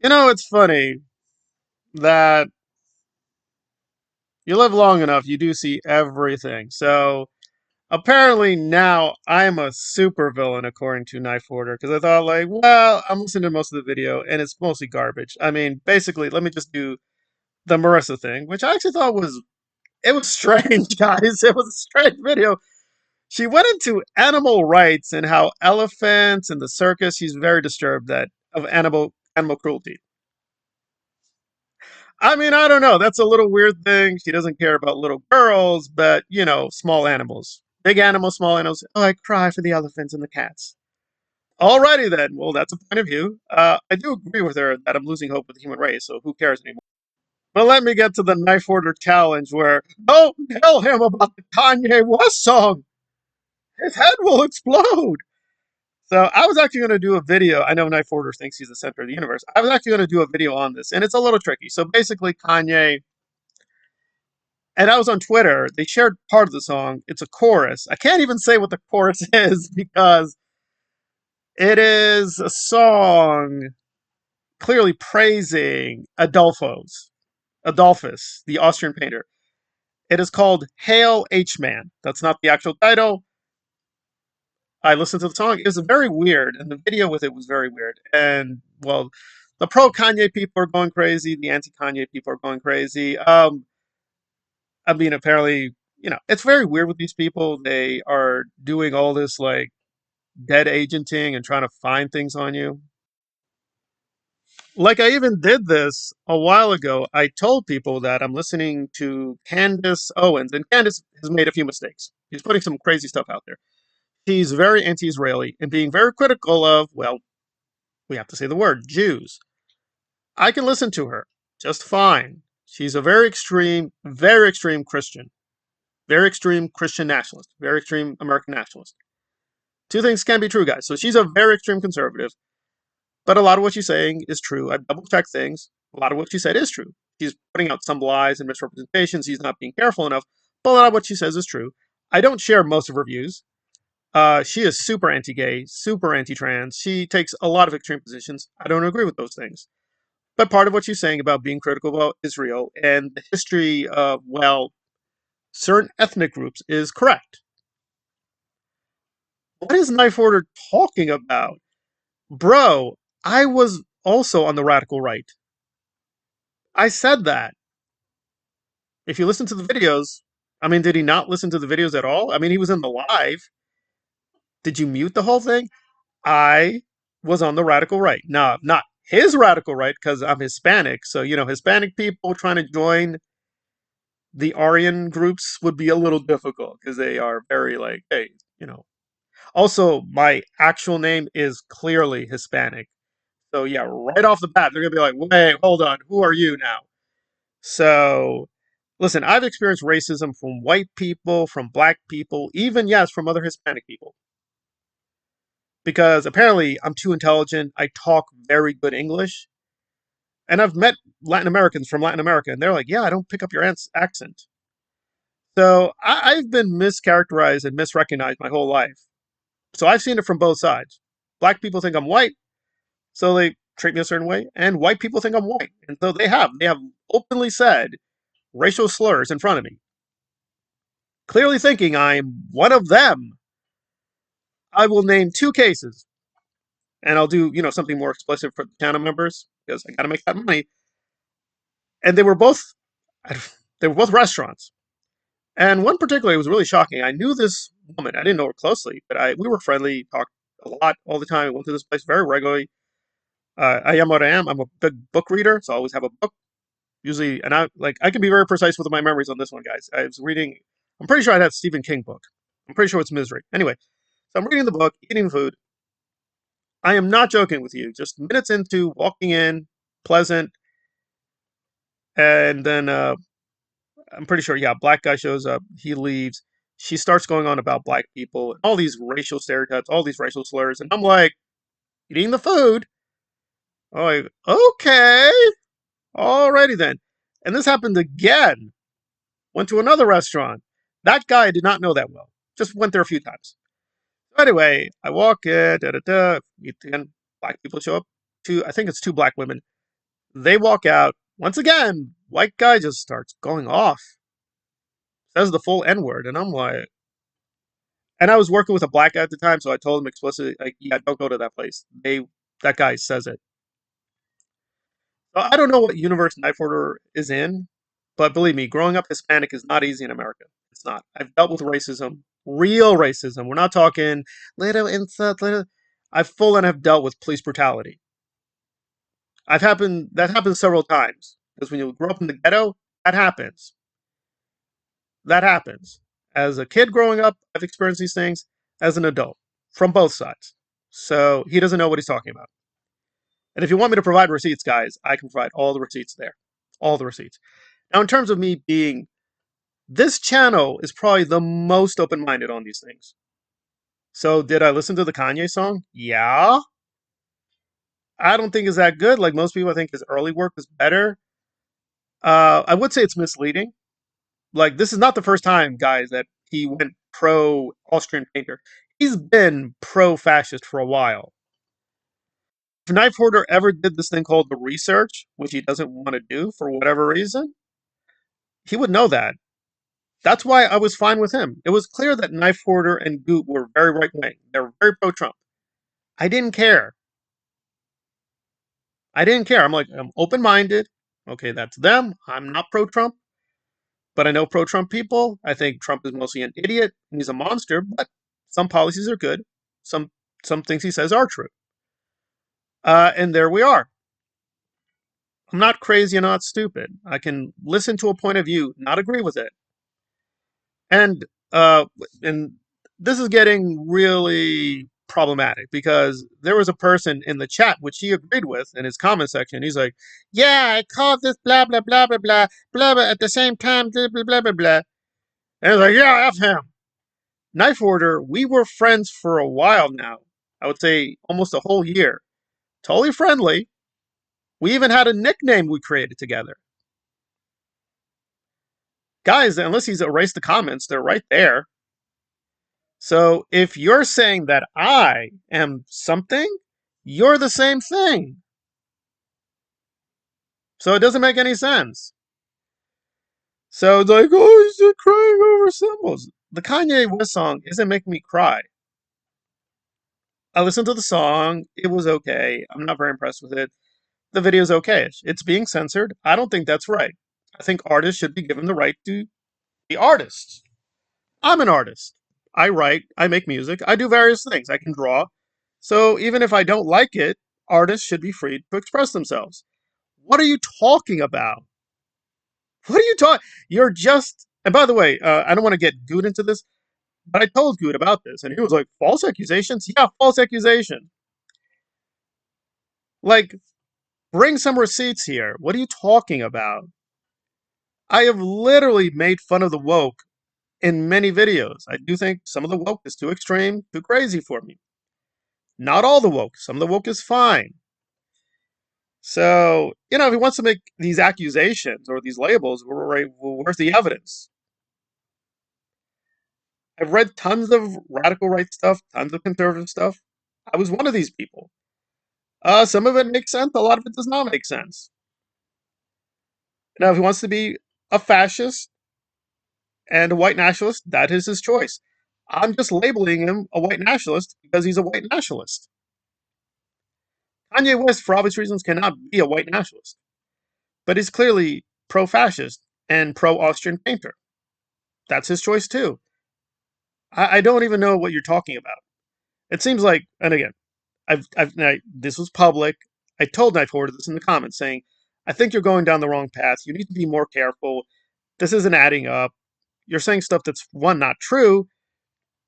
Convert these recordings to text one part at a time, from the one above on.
It's funny that you live long enough, you do see everything. So apparently now I'm a super villain according to Knife Order because I thought like, well, I'm listening to most of the video and it's mostly garbage. I mean, basically, let me just do the Marissa thing, which I actually thought was strange, guys. It was a strange video. She went into animal rights and how elephants in the circus. She's very disturbed that of animal cruelty. I mean, I don't know. That's a little weird thing. She doesn't care about little girls, but small animals. Big animals, small animals. Oh, I cry for the elephants and the cats. Alrighty then. Well, that's a point of view. I do agree with her that I'm losing hope with the human race, so who cares anymore? But let me get to the knife order challenge where don't tell him about the Kanye West song. His head will explode. So I was actually going to do a video. I know Knife Order thinks he's the center of the universe. I was actually going to do a video on this, and it's a little tricky. So basically, Kanye and I was on Twitter. They shared part of the song. It's a chorus. I can't even say what the chorus is because it is a song clearly praising Adolphus, the Austrian painter. It is called Hail H Man. That's not the actual title. I listened to the song. It was very weird, and the video with it was very weird. And well, the pro Kanye people are going crazy. The anti Kanye people are going crazy. I mean, apparently, it's very weird with these people. They are doing all this like dead agenting and trying to find things on you. Like I even did this a while ago. I told people that I'm listening to Candace Owens, and Candace has made a few mistakes. She's putting some crazy stuff out there. She's very anti-Israeli and being very critical of, well, we have to say the word, Jews. I can listen to her just fine. She's a very extreme Christian, very extreme Christian nationalist, very extreme American nationalist. Two things can be true, guys. So she's a very extreme conservative, but a lot of what she's saying is true. I double checked things. A lot of what she said is true. She's putting out some lies and misrepresentations. He's not being careful enough, but a lot of what she says is true. I don't share most of her views. She is super anti-gay, super anti-trans. She takes a lot of extreme positions. I don't agree with those things. But part of what she's saying about being critical about Israel and the history of, well, certain ethnic groups is correct. What is Knife Order talking about? Bro, I was also on the radical right. I said that. If you listen to the videos, I mean, did he not listen to the videos at all? I mean, he was in the live. Did you mute the whole thing? I was on the radical right. Now, not his radical right because I'm Hispanic. So, Hispanic people trying to join the Aryan groups would be a little difficult because they are very like, hey. Also, my actual name is clearly Hispanic. So, yeah, right off the bat, they're going to be like, wait, hold on. Who are you now? So, listen, I've experienced racism from white people, from black people, even, yes, from other Hispanic people. Because apparently I'm too intelligent. I talk very good English. And I've met Latin Americans from Latin America, and they're like, yeah, I don't pick up your accent. So I've been mischaracterized and misrecognized my whole life. So I've seen it from both sides. Black people think I'm white, so they treat me a certain way, and white people think I'm white. And so they have openly said racial slurs in front of me, clearly thinking I'm one of them. I will name two cases, and I'll do, something more explicit for the channel members because I got to make that money. And they were both restaurants. And one particularly was really shocking. I knew this woman. I didn't know her closely, but we were friendly, talked a lot all the time. I went to this place very regularly. I am what I am. I'm a big book reader, so I always have a book. Usually, and I can be very precise with my memories on this one, guys. I was reading. I'm pretty sure I had a Stephen King book. I'm pretty sure it's Misery. Anyway, so I'm reading the book, eating food. I am not joking with you. Just minutes into walking in, pleasant, and then I'm pretty sure, yeah, black guy shows up, he leaves. She starts going on about black people, all these racial stereotypes, all these racial slurs, and I'm like, eating the food. I'm like, okay, alrighty then. And this happened again. Went to another restaurant. That guy I did not know that well. Just went there a few times. So anyway, I walk in, meet again. Black people show up. I think it's two black women. They walk out. Once again, white guy just starts going off, says the full N word, and I'm like, and I was working with a black guy at the time, so I told him explicitly, like, yeah, don't go to that place. That guy says it. So I don't know what universe Knife Order is in, but believe me, growing up Hispanic is not easy in America. It's not. I've dealt with racism, real racism. We're not talking little insult, little. I full and have dealt with police brutality. That happens several times because when you grow up in the ghetto, that happens. That happens. As a kid growing up, I've experienced these things. As an adult, from both sides. So he doesn't know what he's talking about. And if you want me to provide receipts, guys, I can provide all the receipts there. All the receipts. Now, in terms of me being, this channel is probably the most open minded on these things. So, did I listen to the Kanye song? Yeah. I don't think it's that good. Like most people, I think his early work was better. I would say it's misleading. Like, this is not the first time, guys, that he went pro Austrian painter. He's been pro fascist for a while. If Knife Hoarder ever did this thing called the research, which he doesn't want to do for whatever reason, he would know that. That's why I was fine with him. It was clear that Knife Hoarder and Goot were very right wing. They were very pro Trump. I didn't care. I didn't care. I'm like, I'm open minded. Okay, that's them. I'm not pro Trump, but I know pro Trump people. I think Trump is mostly an idiot and he's a monster, but some policies are good. Some some things he says are true. And there we are. I'm not crazy and not stupid. I can listen to a point of view, not agree with it. And uh and this is getting really problematic because there was a person in the chat which he agreed with in his comment section. He's like, "Yeah, I called this blah blah blah blah blah blah blah at the same time blah blah blah blah blah." And I was like, "Yeah, f him." Knife Order, we were friends for a while now. I would say almost a whole year. Totally friendly. We even had a nickname we created together. Guys, unless he's erased the comments, they're right there. So if you're saying that I am something, you're the same thing. So it doesn't make any sense. So it's like, oh, he's just crying over symbols. The Kanye West song isn't making me cry. I listened to the song. It was okay. I'm not very impressed with it. The video's okay. It's being censored. I don't think that's right. I think artists should be given the right to be artists. I'm an artist. I write, I make music, I do various things. I can draw. So even if I don't like it, artists should be free to express themselves. What are you talking about? What are you talking? You're just. And by the way, I don't want to get Good into this, but I told Good about this, and he was like, "False accusations? Yeah, false accusation. Like, bring some receipts here. What are you talking about? I have literally made fun of the woke in many videos. I do think some of the woke is too extreme, too crazy for me. Not all the woke. Some of the woke is fine. So, if he wants to make these accusations or these labels, where's the evidence? I've read tons of radical right stuff, tons of conservative stuff. I was one of these people. Some of it makes sense, a lot of it does not make sense. Now, if he wants to be a fascist and a white nationalist, that is his choice. I'm just labeling him a white nationalist because he's a white nationalist. Kanye West, for obvious reasons, cannot be a white nationalist, but he's clearly pro fascist and pro Austrian painter. That's his choice, too. I don't even know what you're talking about. It seems like, and again, this was public. I told Knife Hoarder this in the comments saying, I think you're going down the wrong path. You need to be more careful. This isn't adding up. You're saying stuff that's one, not true,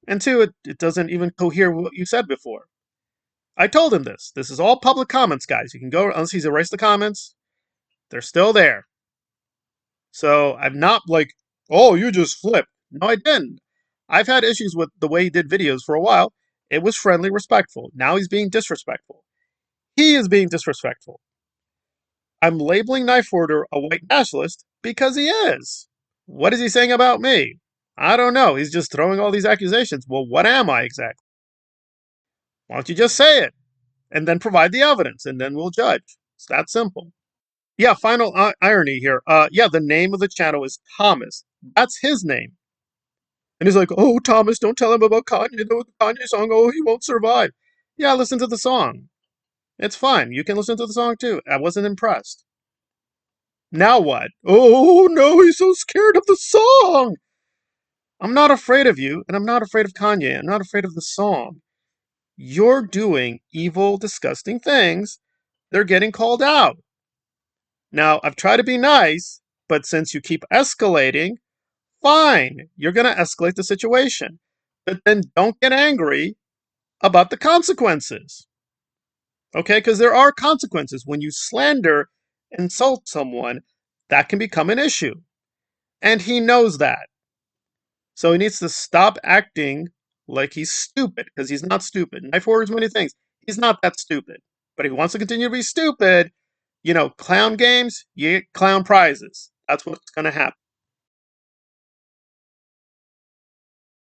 and two, it doesn't even cohere with what you said before. I told him this. This is all public comments, guys. You can go, unless he's erased the comments, they're still there. So I'm not like, oh, you just flipped. No, I didn't. I've had issues with the way he did videos for a while. It was friendly, respectful. Now he's being disrespectful. He is being disrespectful. I'm labeling Knife Hoarder a white nationalist because he is. What is he saying about me? I don't know. He's just throwing all these accusations. Well, what am I exactly? Why don't you just say it and then provide the evidence and then we'll judge? It's that simple. Yeah, final irony here. Yeah, the name of the channel is Thomas. That's his name. And he's like, oh, Thomas, don't tell him about Kanye, the Kanye song. Oh, he won't survive. Yeah, listen to the song. It's fine. You can listen to the song too. I wasn't impressed. Now what? Oh, no, he's so scared of the song. I'm not afraid of you, and I'm not afraid of Kanye. I'm not afraid of the song. You're doing evil, disgusting things. They're getting called out. Now, I've tried to be nice, but since you keep escalating, fine, you're going to escalate the situation. But then don't get angry about the consequences. Okay? Because there are consequences. When you slander, insult someone, that can become an issue. And he knows that. So he needs to stop acting like he's stupid, because he's not stupid. Knife orders many things. He's not that stupid. But if he wants to continue to be stupid, clown games, you get clown prizes. That's what's going to happen.